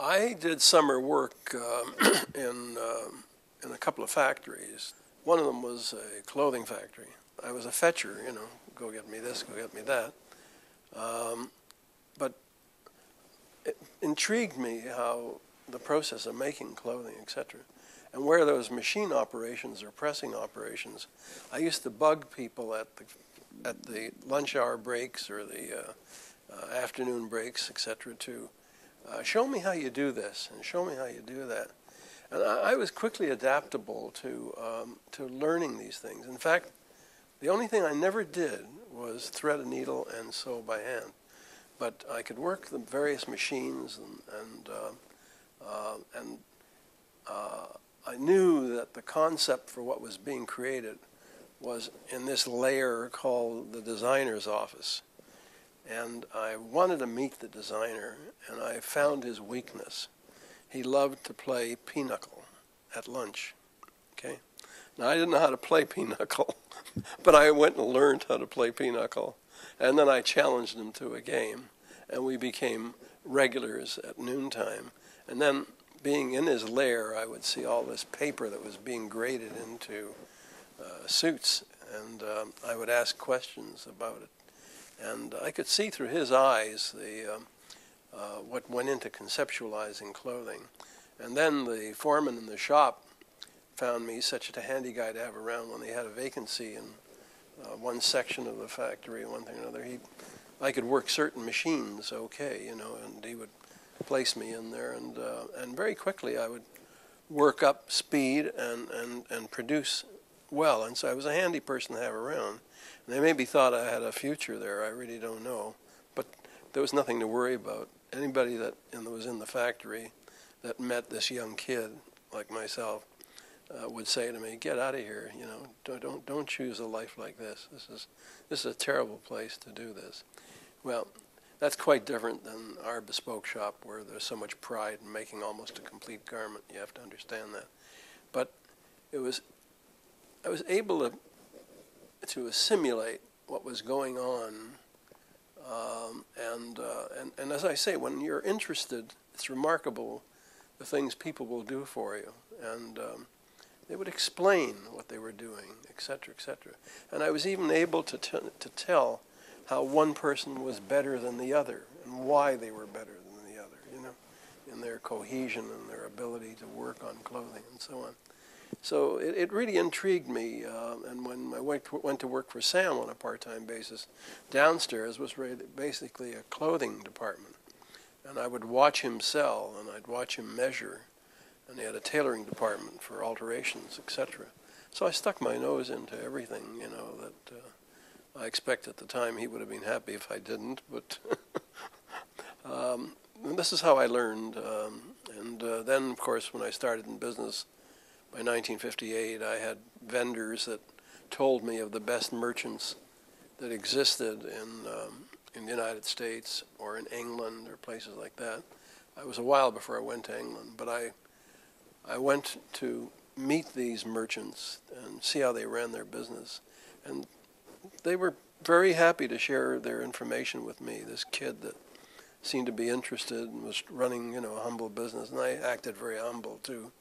I did summer work in a couple of factories. One of them was a clothing factory. I was a fetcher, you know, go get me this, go get me that. But it intrigued me how the process of making clothing, etc., and where those machine operations or pressing operations, I used to bug people at the lunch hour breaks or the afternoon breaks, etc., to show me how you do this and show me how you do that. And I was quickly adaptable to learning these things. In fact, the only thing I never did was thread a needle and sew by hand. But I could work the various machines, and I knew that the concept for what was being created was in this layer called the designer's office. And I wanted to meet the designer, and I found his weakness. He loved to play pinochle at lunch. Okay? Now, I didn't know how to play pinochle, but I went and learned how to play pinochle. And then I challenged him to a game, and we became regulars at noontime. And then, being in his lair, I would see all this paper that was being graded into suits, and I would ask questions about it. And I could see through his eyes what went into conceptualizing clothing. And then the foreman in the shop found me such a handy guy to have around when they had a vacancy in one section of the factory, one thing or another. I could work certain machines okay, you know, and he would place me in there, and very quickly I would work up speed and produce well. And so I was a handy person to have around. And they maybe thought I had a future there. I really don't know. But there was nothing to worry about. Anybody that was in the factory that met this young kid like myself would say to me, "Get out of here! You know, don't choose a life like this. This is a terrible place to do this." Well, that's quite different than our bespoke shop, where there's so much pride in making almost a complete garment. You have to understand that. But I was able to assimilate what was going on, and as I say, when you're interested, it's remarkable the things people will do for you, and they would explain what they were doing, etc., etc. And I was even able to tell how one person was better than the other and why they were better than the other, you know, in their cohesion and their ability to work on clothing and so on. So it really intrigued me, and when I went to work for Sam on a part-time basis, downstairs was basically a clothing department. And I would watch him sell, and I'd watch him measure, and they had a tailoring department for alterations, etc. So I stuck my nose into everything, you know, that I expect at the time he would have been happy if I didn't, but and this is how I learned. And then, of course, when I started in business, by 1958, I had vendors that told me of the best merchants that existed in the United States or in England or places like that. It was a while before I went to England, but I went to meet these merchants and see how they ran their business. And they were very happy to share their information with me, this kid that seemed to be interested and was running, you know, a humble business, and I acted very humble too.